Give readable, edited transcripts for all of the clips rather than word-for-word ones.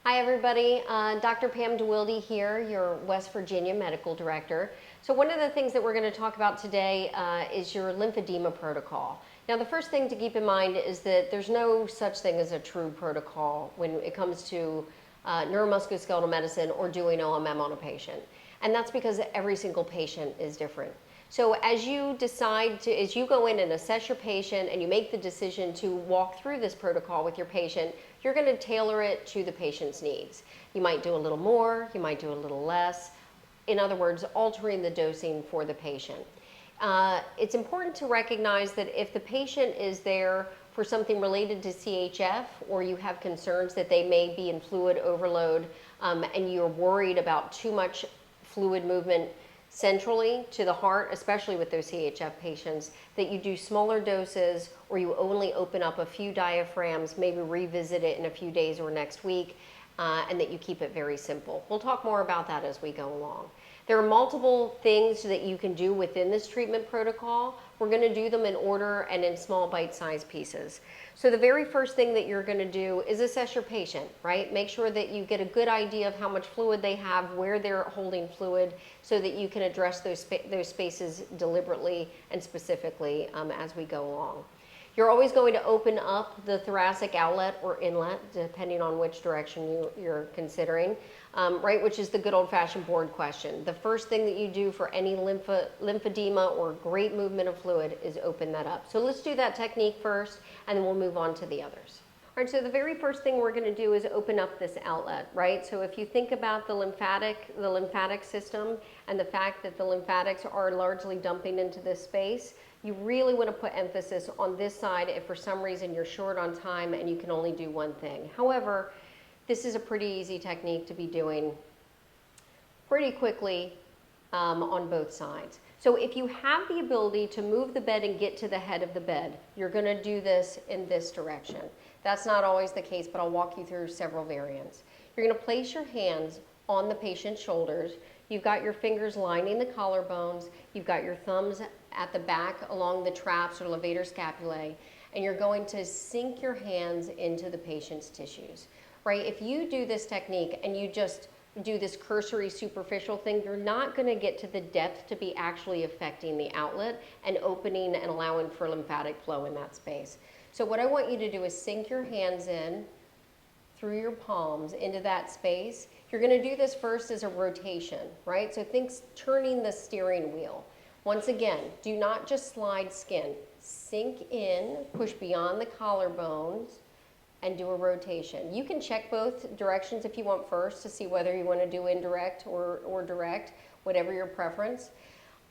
Hi everybody, Dr. Pam DeWilde here, your West Virginia Medical Director. So one of the things that we're going to talk about today is your lymphedema protocol. Now the first thing to keep in mind is that there's no such thing as a true protocol when it comes to neuromusculoskeletal medicine or doing OMM on a patient. And that's because every single patient is different. So as you as you go in and assess your patient and you make the decision to walk through this protocol with your patient, you're going to tailor it to the patient's needs. You might do a little more, you might do a little less. In other words, altering the dosing for the patient. It's important to recognize that if the patient is there for something related to CHF or you have concerns that they may be in fluid overload and you're worried about too much fluid movement centrally to the heart, especially with those CHF patients, that you do smaller doses or you only open up a few diaphragms, maybe revisit it in a few days or next week, and that you keep it very simple. We'll talk more about that as we go along. There are multiple things that you can do within this treatment protocol. We're going to do them in order and in small bite-sized pieces. So the very first thing that you're going to do is assess your patient, right? Make sure that you get a good idea of how much fluid they have, where they're holding fluid, so that you can address those spaces deliberately and specifically as we go along. You're always going to open up the thoracic outlet or inlet, depending on which direction you're considering, right, which is the good old-fashioned board question. The first thing that you do for any lymphedema or great movement of fluid is open that up. So let's do that technique first, and then we'll move on to the others. All right, so the very first thing we're going to do is open up this outlet, right? So if you think about the lymphatic system and the fact that the lymphatics are largely dumping into this space, you really want to put emphasis on this side if for some reason you're short on time and you can only do one thing. However, this is a pretty easy technique to be doing pretty quickly on both sides. So if you have the ability to move the bed and get to the head of the bed, you're going to do this in this direction. That's not always the case, but I'll walk you through several variants. You're going to place your hands on the patient's shoulders. You've got your fingers lining the collarbones. You've got your thumbs at the back along the traps or levator scapulae, and you're going to sink your hands into the patient's tissues, right? If you do this technique and you just do this cursory superficial thing, you're not going to get to the depth to be actually affecting the outlet and opening and allowing for lymphatic flow in that space. So what I want you to do is sink your hands in through your palms into that space. You're going to do this first as a rotation, right? So think turning the steering wheel. Once again, do not just slide skin. Sink in, push beyond the collarbones, and do a rotation. You can check both directions if you want first to see whether you want to do indirect or direct, whatever your preference.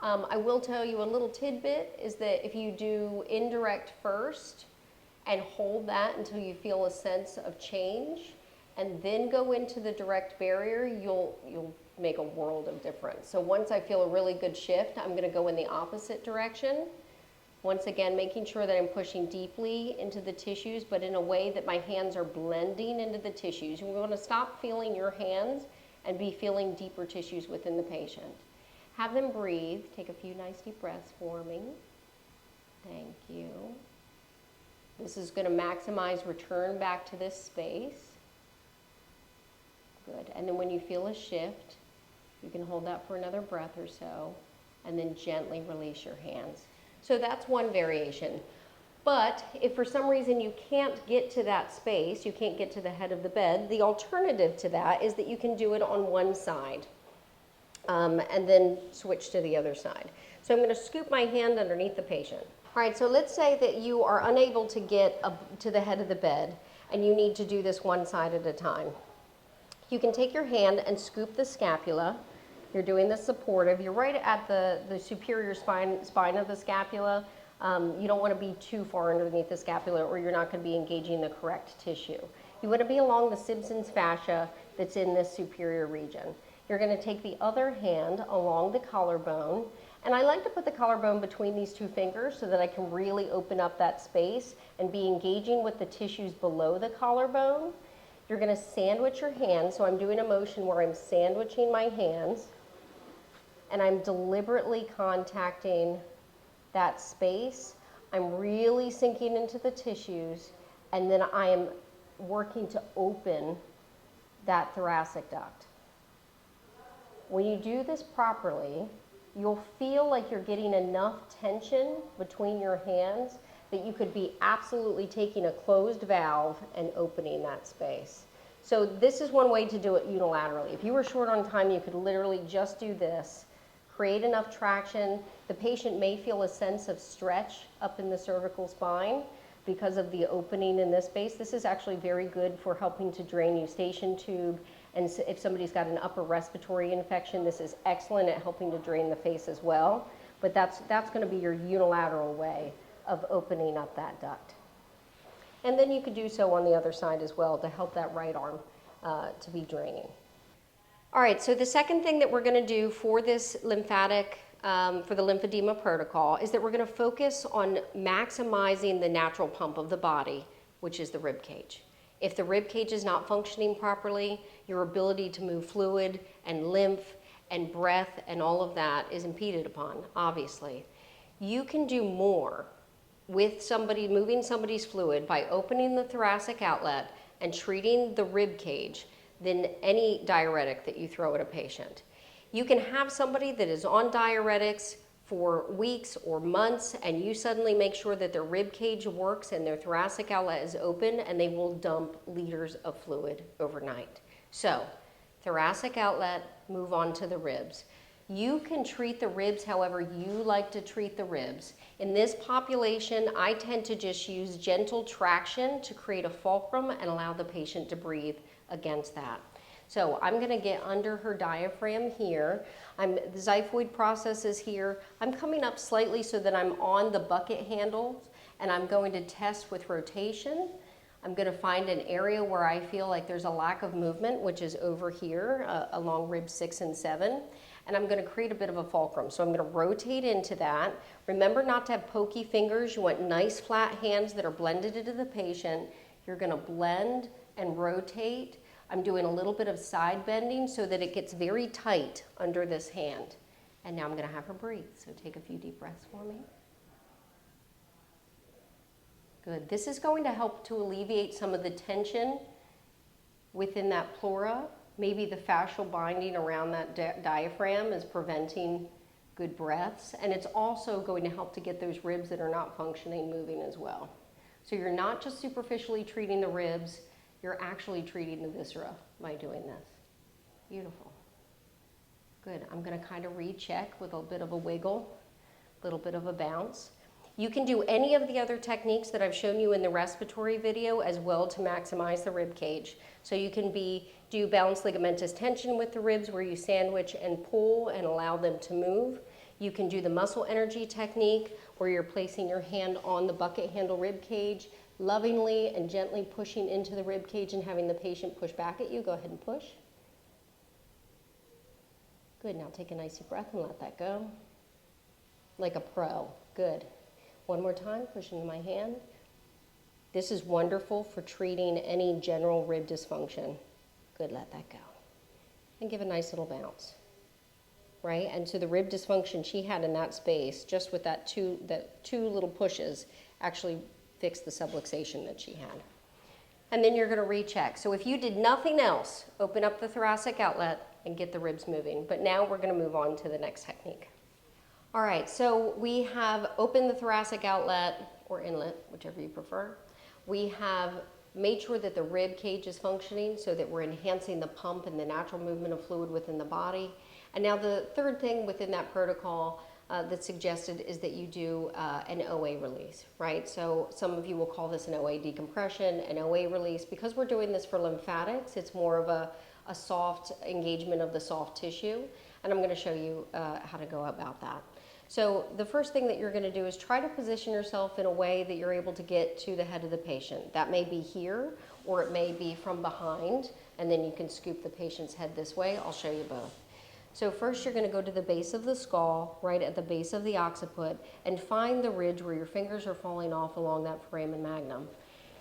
I will tell you a little tidbit is that if you do indirect first and hold that until you feel a sense of change, and then go into the direct barrier, you'll make a world of difference. So once I feel a really good shift, I'm going to go in the opposite direction. Once again, making sure that I'm pushing deeply into the tissues, but in a way that my hands are blending into the tissues. You want to stop feeling your hands and be feeling deeper tissues within the patient. Have them breathe. Take a few nice deep breaths for me. Thank you. This is going to maximize return back to this space. Good. And then when you feel a shift, you can hold that for another breath or so, and then gently release your hands. So that's one variation. But if for some reason you can't get to that space, you can't get to the head of the bed, the alternative to that is that you can do it on one side and then switch to the other side. So I'm going to scoop my hand underneath the patient. All right, so let's say that you are unable to get to the head of the bed and you need to do this one side at a time. You can take your hand and scoop the scapula. You're doing the supportive. You're right at the superior spine of the scapula. You don't want to be too far underneath the scapula or you're not going to be engaging the correct tissue. You want to be along the Simpson's fascia that's in this superior region. You're going to take the other hand along the collarbone, and I like to put the collarbone between these two fingers so that I can really open up that space and be engaging with the tissues below the collarbone. You're going to sandwich your hands, so I'm doing a motion where I'm sandwiching my hands, and I'm deliberately contacting that space. I'm really sinking into the tissues, and then I am working to open that thoracic duct. When you do this properly, you'll feel like you're getting enough tension between your hands that you could be absolutely taking a closed valve and opening that space. So this is one way to do it unilaterally. If you were short on time, you could literally just do this, create enough traction. The patient may feel a sense of stretch up in the cervical spine because of the opening in this space. This is actually very good for helping to drain eustachian tube. And if somebody's got an upper respiratory infection, this is excellent at helping to drain the face as well. But that's going to be your unilateral way of opening up that duct. And then you could do so on the other side as well to help that right arm to be draining. All right, so the second thing that we're going to do for this lymphatic, for the lymphedema protocol, is that we're going to focus on maximizing the natural pump of the body, which is the rib cage. If the rib cage is not functioning properly, your ability to move fluid and lymph and breath and all of that is impeded upon, obviously. You can do more with somebody, moving somebody's fluid by opening the thoracic outlet and treating the rib cage than any diuretic that you throw at a patient. You can have somebody that is on diuretics for weeks or months, and you suddenly make sure that their rib cage works and their thoracic outlet is open, and they will dump liters of fluid overnight. So, thoracic outlet, move on to the ribs. You can treat the ribs however you like to treat the ribs. In this population, I tend to just use gentle traction to create a fulcrum and allow the patient to breathe against that. So I'm going to get under her diaphragm here. The xiphoid process is here. I'm coming up slightly so that I'm on the bucket handles, and I'm going to test with rotation. I'm going to find an area where I feel like there's a lack of movement, which is over here along ribs 6 and 7. And I'm going to create a bit of a fulcrum. So I'm going to rotate into that. Remember not to have pokey fingers. You want nice flat hands that are blended into the patient. You're going to blend and rotate. I'm doing a little bit of side bending so that it gets very tight under this hand. And now I'm going to have her breathe. So take a few deep breaths for me. Good. This is going to help to alleviate some of the tension within that pleura. Maybe the fascial binding around that diaphragm is preventing good breaths. And it's also going to help to get those ribs that are not functioning moving as well. So you're not just superficially treating the ribs, you're actually treating the viscera by doing this. Beautiful. Good. I'm going to kind of recheck with a bit of a wiggle, a little bit of a bounce. You can do any of the other techniques that I've shown you in the respiratory video as well to maximize the rib cage. So you can do balanced ligamentous tension with the ribs where you sandwich and pull and allow them to move. You can do the muscle energy technique where you're placing your hand on the bucket handle rib cage, lovingly and gently pushing into the rib cage and having the patient push back at you. Go ahead and push. Good. Now take a nice deep breath and let that go. Like a pro. Good. One more time, push into my hand. This is wonderful for treating any general rib dysfunction. Good, let that go. And give a nice little bounce. Right? And so the rib dysfunction she had in that space, just with that two little pushes, actually fixed the subluxation that she had. And then you're going to recheck. So if you did nothing else, open up the thoracic outlet and get the ribs moving. But now we're going to move on to the next technique. All right, so we have opened the thoracic outlet, or inlet, whichever you prefer. We have made sure that the rib cage is functioning so that we're enhancing the pump and the natural movement of fluid within the body. And now the third thing within that protocol that's suggested is that you do an OA release, right? So some of you will call this an OA decompression, an OA release. Because we're doing this for lymphatics, it's more of a soft engagement of the soft tissue. And I'm going to show you how to go about that. So the first thing that you're going to do is try to position yourself in a way that you're able to get to the head of the patient. That may be here, or it may be from behind, and then you can scoop the patient's head this way. I'll show you both. So first you're going to go to the base of the skull, right at the base of the occiput, and find the ridge where your fingers are falling off along that foramen magnum.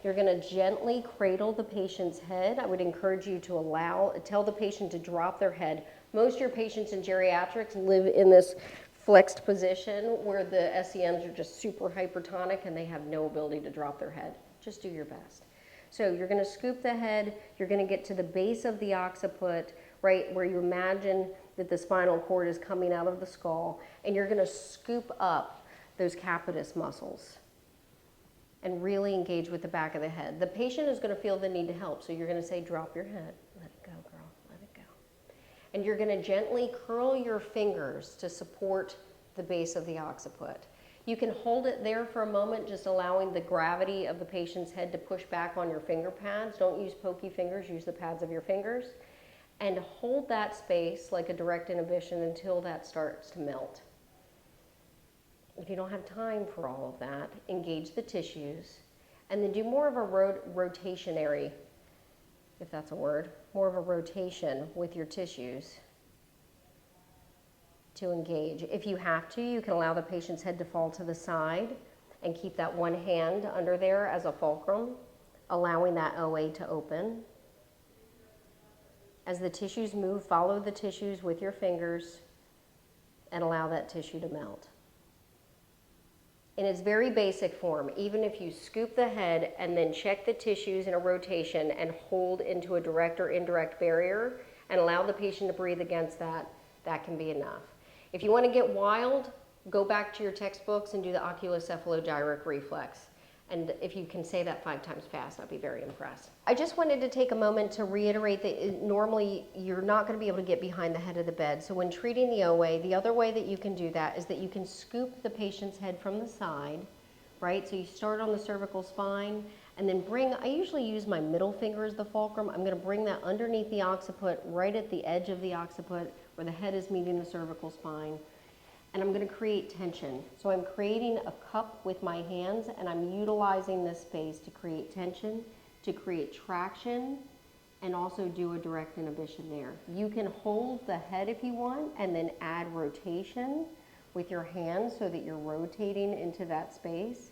You're going to gently cradle the patient's head. I would encourage you to tell the patient to drop their head. Most of your patients in geriatrics live in this flexed position where the SEMs are just super hypertonic and they have no ability to drop their head. Just do your best. So you're going to scoop the head, you're going to get to the base of the occiput, right, where you imagine that the spinal cord is coming out of the skull, and you're going to scoop up those capitis muscles and really engage with the back of the head. The patient is going to feel the need to help, so you're going to say, drop your head. Let it go, girl. Let it go. And you're going to gently curl your fingers to support the base of the occiput. You can hold it there for a moment, just allowing the gravity of the patient's head to push back on your finger pads. Don't use pokey fingers, use the pads of your fingers. And hold that space like a direct inhibition until that starts to melt. If you don't have time for all of that, engage the tissues, and then do more of a rotationary, if that's a word, more of a rotation with your tissues to engage. If you have to, you can allow the patient's head to fall to the side and keep that one hand under there as a fulcrum, allowing that OA to open. As the tissues move, follow the tissues with your fingers and allow that tissue to melt. In its very basic form, even if you scoop the head and then check the tissues in a rotation and hold into a direct or indirect barrier and allow the patient to breathe against that, that can be enough. If you want to get wild, go back to your textbooks and do the oculocephalogyric reflex. And if you can say that 5 times fast, I'd be very impressed. I just wanted to take a moment to reiterate that normally you're not going to be able to get behind the head of the bed. So when treating the OA, the other way that you can do that is that you can scoop the patient's head from the side, right? So you start on the cervical spine and then I usually use my middle finger as the fulcrum. I'm going to bring that underneath the occiput, right at the edge of the occiput where the head is meeting the cervical spine. And I'm going to create tension. So I'm creating a cup with my hands, and I'm utilizing this space to create tension, to create traction, and also do a direct inhibition there. You can hold the head if you want, and then add rotation with your hands so that you're rotating into that space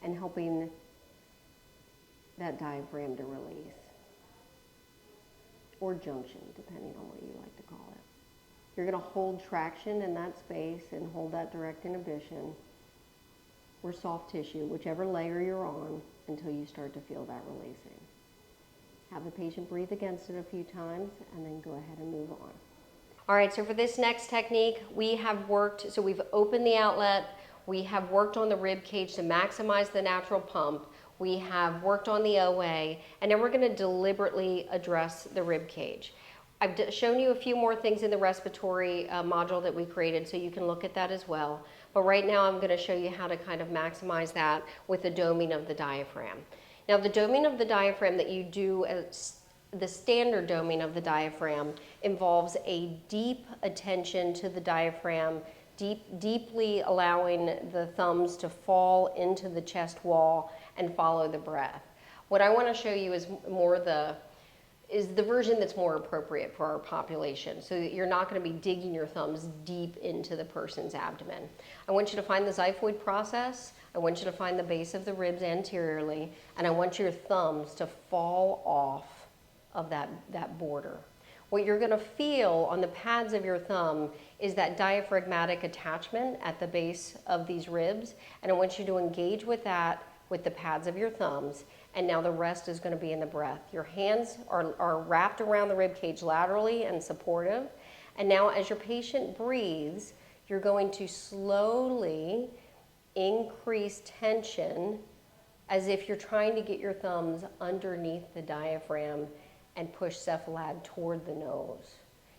and helping that diaphragm to release. Or junction, depending on what you like to call it. You're going to hold traction in that space and hold that direct inhibition or soft tissue, whichever layer you're on, until you start to feel that releasing. Have the patient breathe against it a few times and then go ahead and move on. All right, so for this next technique, we've opened the outlet, we have worked on the rib cage to maximize the natural pump, we have worked on the OA, and then we're going to deliberately address the rib cage. I've shown you a few more things in the respiratory module that we created, so you can look at that as well. But right now I'm going to show you how to kind of maximize that with the doming of the diaphragm. Now the doming of the diaphragm that you do, the standard doming of the diaphragm, involves a deep attention to the diaphragm, deeply allowing the thumbs to fall into the chest wall and follow the breath. What I want to show you is the version that's more appropriate for our population, so that you're not going to be digging your thumbs deep into the person's abdomen. I want you to find the xiphoid process, I want you to find the base of the ribs anteriorly, and I want your thumbs to fall off of that border. What you're going to feel on the pads of your thumb is that diaphragmatic attachment at the base of these ribs, and I want you to engage with that with the pads of your thumbs. And now the rest is going to be in the breath. Your hands are wrapped around the rib cage laterally and supportive. And now as your patient breathes, you're going to slowly increase tension as if you're trying to get your thumbs underneath the diaphragm and push cephalad toward the nose.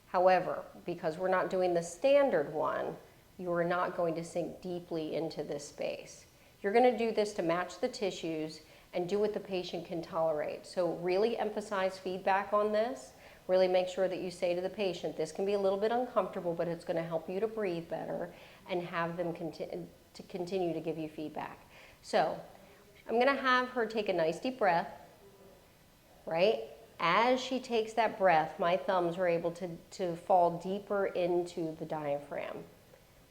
However, because we're not doing the standard one, you are not going to sink deeply into this space. You're going to do this to match the tissues and do what the patient can tolerate. So really emphasize feedback on this. Really make sure that you say to the patient, this can be a little bit uncomfortable, but it's going to help you to breathe better, and have them continue to give you feedback. So I'm going to have her take a nice deep breath, right? As she takes that breath, my thumbs are able to fall deeper into the diaphragm.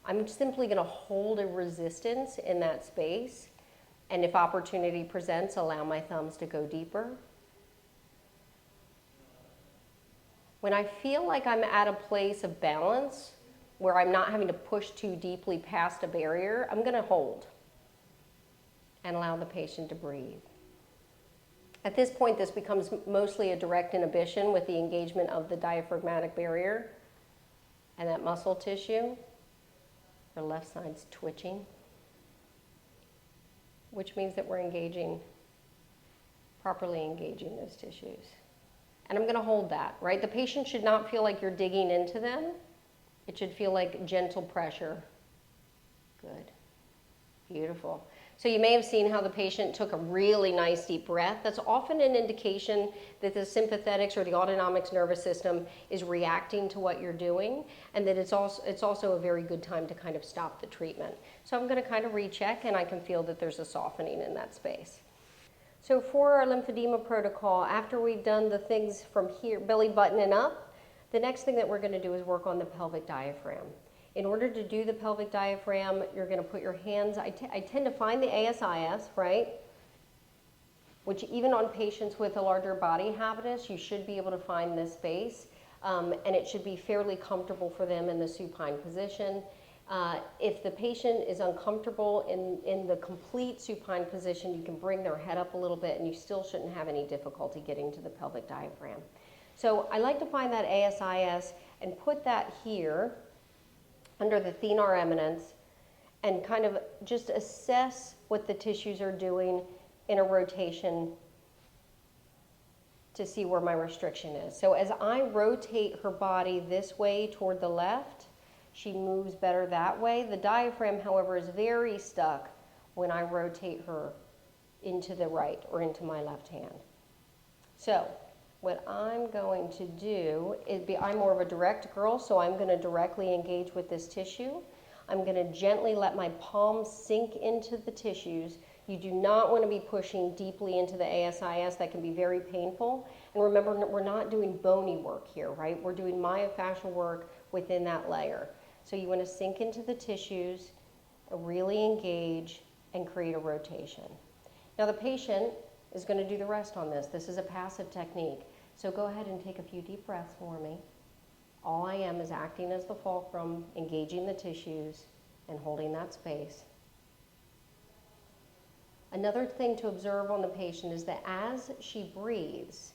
I'm simply going to hold a resistance in that space. And if opportunity presents, allow my thumbs to go deeper. When I feel like I'm at a place of balance, where I'm not having to push too deeply past a barrier, I'm going to hold and allow the patient to breathe. At this point, this becomes mostly a direct inhibition with the engagement of the diaphragmatic barrier and that muscle tissue. The left side's twitching, which means that we're properly engaging those tissues. And I'm going to hold that, right? The patient should not feel like you're digging into them. It should feel like gentle pressure. Good. Beautiful. So you may have seen how the patient took a really nice deep breath. That's often an indication that the sympathetics or the autonomic nervous system is reacting to what you're doing, and that it's also a very good time to kind of stop the treatment. So I'm going to kind of recheck, and I can feel that there's a softening in that space. So for our lymphedema protocol, after we've done the things from here, belly button and up, the next thing that we're going to do is work on the pelvic diaphragm. In order to do the pelvic diaphragm, you're going to put your hands, I tend to find the ASIS, right? Which even on patients with a larger body habitus, you should be able to find this space. And it should be fairly comfortable for them in the supine position. If the patient is uncomfortable in the complete supine position, you can bring their head up a little bit and you still shouldn't have any difficulty getting to the pelvic diaphragm. So I like to find that ASIS and put that here under the thenar eminence and kind of just assess what the tissues are doing in a rotation to see where my restriction is. So as I rotate her body this way toward the left, she moves better that way. The diaphragm, however, is very stuck when I rotate her into the right or into my left hand. So what I'm going to do is I'm more of a direct girl, so I'm going to directly engage with this tissue. I'm going to gently let my palms sink into the tissues. You do not want to be pushing deeply into the ASIS. That can be very painful. And remember, we're not doing bony work here, right? We're doing myofascial work within that layer. So you want to sink into the tissues, really engage, and create a rotation. Now the patient is going to do the rest on this. This is a passive technique. So go ahead and take a few deep breaths for me. All I am is acting as the fulcrum, engaging the tissues, and holding that space. Another thing to observe on the patient is that as she breathes,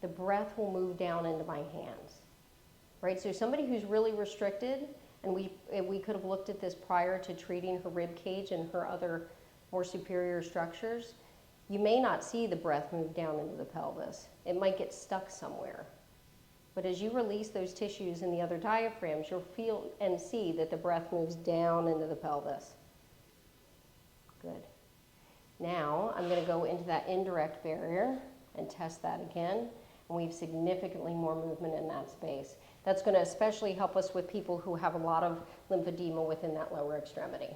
the breath will move down into my hands. Right? So somebody who's really restricted, and we could have looked at this prior to treating her rib cage and her other more superior structures, you may not see the breath move down into the pelvis. It might get stuck somewhere. But as you release those tissues in the other diaphragms, you'll feel and see that the breath moves down into the pelvis. Good. Now I'm going to go into that indirect barrier and test that again. And we have significantly more movement in that space. That's going to especially help us with people who have a lot of lymphedema within that lower extremity.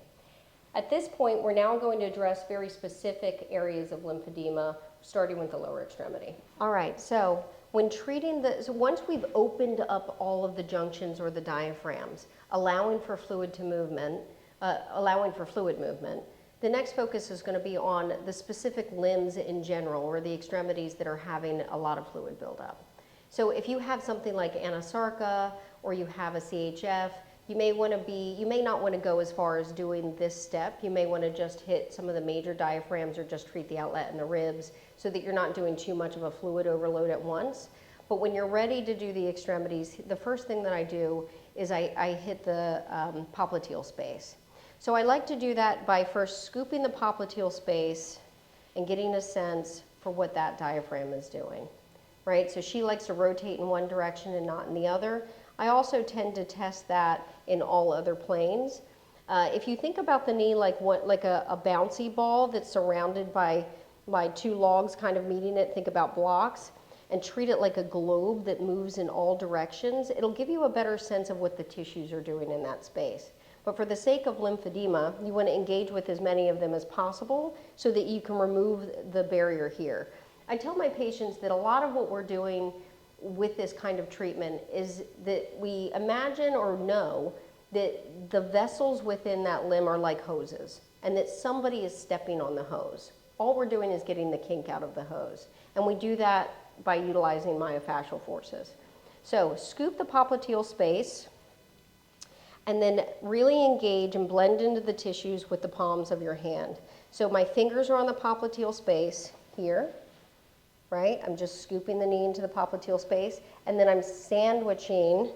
At this point, we're now going to address very specific areas of lymphedema, starting with the lower extremity. All right, so when treating once we've opened up all of the junctions or the diaphragms, allowing for fluid movement, the next focus is going to be on the specific limbs in general, or the extremities that are having a lot of fluid buildup. So if you have something like anasarca or you have a CHF, you may not want to go as far as doing this step. You may want to just hit some of the major diaphragms or just treat the outlet and the ribs so that you're not doing too much of a fluid overload at once. But when you're ready to do the extremities, the first thing that I do is I hit the popliteal space. So I like to do that by first scooping the popliteal space and getting a sense for what that diaphragm is doing, right? So she likes to rotate in one direction and not in the other. I also tend to test that in all other planes. If you think about the knee like a bouncy ball that's surrounded by two logs kind of meeting it, think about blocks, and treat it like a globe that moves in all directions, it'll give you a better sense of what the tissues are doing in that space. But for the sake of lymphedema, you want to engage with as many of them as possible so that you can remove the barrier here. I tell my patients that a lot of what we're doing with this kind of treatment is that we imagine or know that the vessels within that limb are like hoses and that somebody is stepping on the hose. All we're doing is getting the kink out of the hose. And we do that by utilizing myofascial forces. So scoop the popliteal space and then really engage and blend into the tissues with the palms of your hand. So my fingers are on the popliteal space here. right? I'm just scooping the knee into the popliteal space, and then I'm sandwiching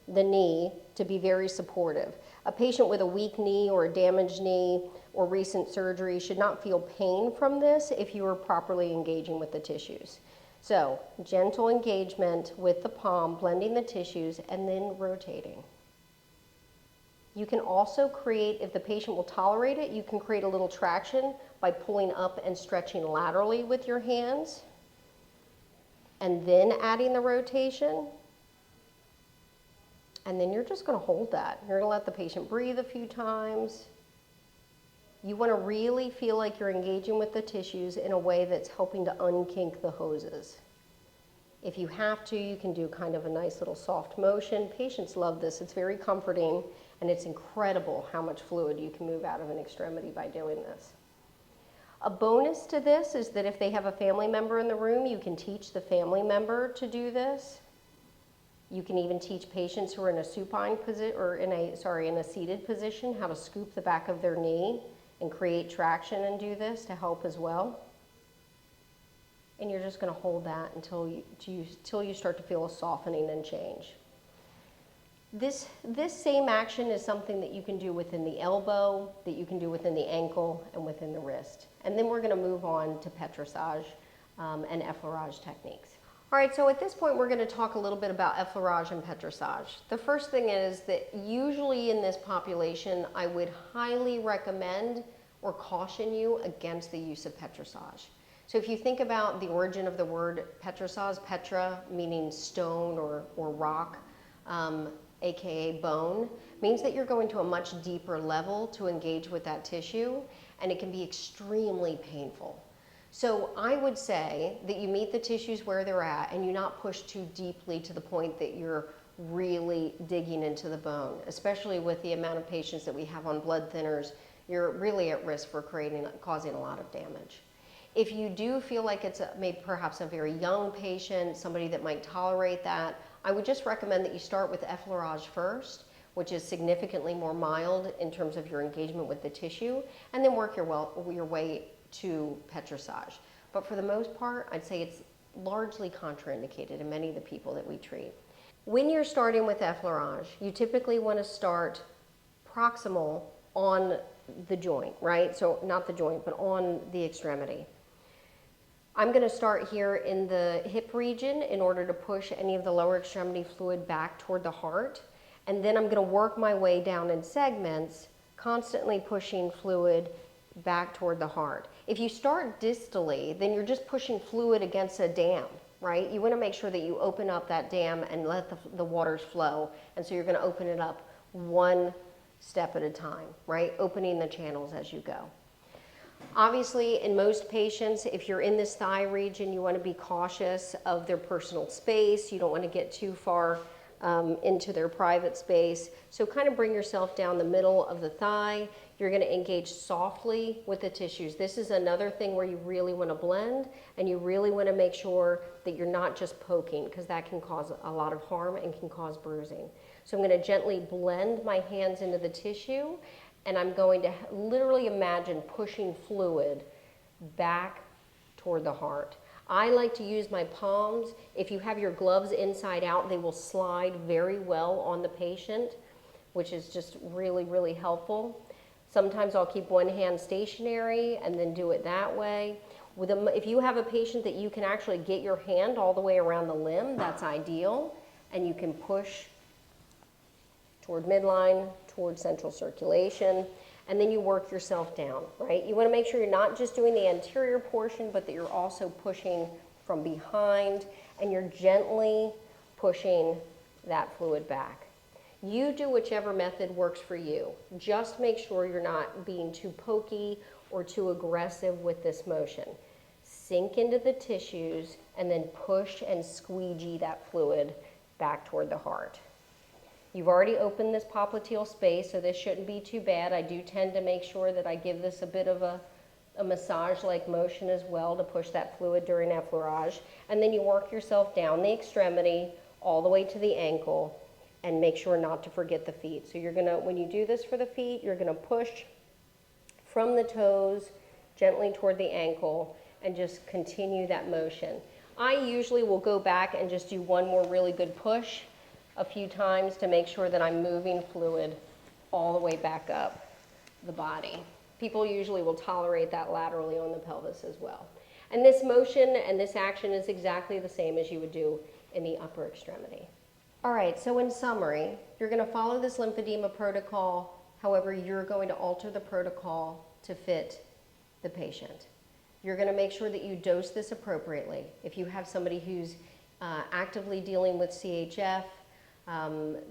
the knee to be very supportive. A patient with a weak knee or a damaged knee or recent surgery should not feel pain from this if you are properly engaging with the tissues. So, gentle engagement with the palm, blending the tissues, and then rotating. You can also create, if the patient will tolerate it, you can create a little traction by pulling up and stretching laterally with your hands, and then adding the rotation. And then you're just going to hold that. You're going to let the patient breathe a few times. You want to really feel like you're engaging with the tissues in a way that's helping to unkink the hoses. If you have to, you can do kind of a nice little soft motion. Patients love this. It's very comforting, and it's incredible how much fluid you can move out of an extremity by doing this. A bonus to this is that if they have a family member in the room, you can teach the family member to do this. You can even teach patients who are in a supine position, or in a seated position, how to scoop the back of their knee and create traction and do this to help as well. And you're just going to hold that until you start to feel a softening and change. This same action is something that you can do within the elbow, that you can do within the ankle, and within the wrist. And then we're going to move on to petrissage and effleurage techniques. All right, so at this point we're going to talk a little bit about effleurage and petrissage. The first thing is that usually in this population I would highly recommend or caution you against the use of petrissage. So if you think about the origin of the word petrissage, petra meaning stone or rock, aka bone, means that you're going to a much deeper level to engage with that tissue, and it can be extremely painful. So I would say that you meet the tissues where they're at and you not push too deeply to the point that you're really digging into the bone, especially with the amount of patients that we have on blood thinners. You're really at risk for causing a lot of damage. If you do feel like it's maybe perhaps a very young patient, somebody that might tolerate that, I would just recommend that you start with effleurage first, which is significantly more mild in terms of your engagement with the tissue, and then work your way to petrissage. But for the most part, I'd say it's largely contraindicated in many of the people that we treat. When you're starting with effleurage, you typically want to start proximal on the joint, right? So not the joint, but on the extremity. I'm going to start here in the hip region in order to push any of the lower extremity fluid back toward the heart. And then I'm going to work my way down in segments, constantly pushing fluid back toward the heart. If you start distally, then you're just pushing fluid against a dam, right? You want to make sure that you open up that dam and let the waters flow. And so you're going to open it up one step at a time, right? Opening the channels as you go. Obviously, in most patients, if you're in this thigh region, you want to be cautious of their personal space. You don't want to get too far into their private space. So kind of bring yourself down the middle of the thigh. You're going to engage softly with the tissues. This is another thing where you really want to blend, and you really want to make sure that you're not just poking, because that can cause a lot of harm and can cause bruising. So I'm going to gently blend my hands into the tissue, and I'm going to literally imagine pushing fluid back toward the heart. I like to use my palms. If you have your gloves inside out, they will slide very well on the patient, which is just really, really helpful. Sometimes I'll keep one hand stationary and then do it that way. If you have a patient that you can actually get your hand all the way around the limb, that's ideal, and you can push toward midline, toward central circulation, and then you work yourself down, right? You want to make sure you're not just doing the anterior portion, but that you're also pushing from behind, and you're gently pushing that fluid back. You do whichever method works for you. Just make sure you're not being too pokey or too aggressive with this motion. Sink into the tissues and then push and squeegee that fluid back toward the heart. You've already opened this popliteal space, so this shouldn't be too bad. I do tend to make sure that I give this a bit of a massage-like motion as well to push that fluid during effleurage. And then you work yourself down the extremity all the way to the ankle, and make sure not to forget the feet. So you're gonna, when you do this for the feet, you're gonna push from the toes gently toward the ankle, and just continue that motion. I usually will go back and just do one more really good push a few times to make sure that I'm moving fluid all the way back up the body. People usually will tolerate that laterally on the pelvis as well. And this motion and this action is exactly the same as you would do in the upper extremity. All right, so in summary, you're going to follow this lymphedema protocol. However, you're going to alter the protocol to fit the patient. You're going to make sure that you dose this appropriately. If you have somebody who's actively dealing with CHF,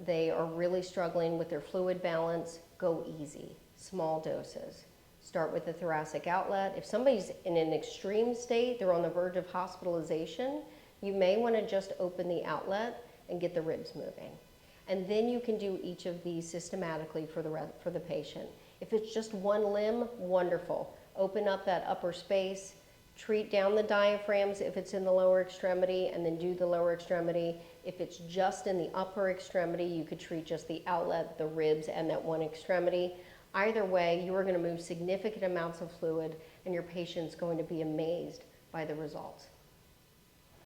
they are really struggling with their fluid balance, go easy, small doses. Start with the thoracic outlet. If somebody's in an extreme state, they're on the verge of hospitalization, you may want to just open the outlet and get the ribs moving. And then you can do each of these systematically for the patient. If it's just one limb, wonderful. Open up that upper space, treat down the diaphragms if it's in the lower extremity, and then do the lower extremity. If it's just in the upper extremity, you could treat just the outlet, the ribs, and that one extremity. Either way, you are going to move significant amounts of fluid, and your patient's going to be amazed by the results.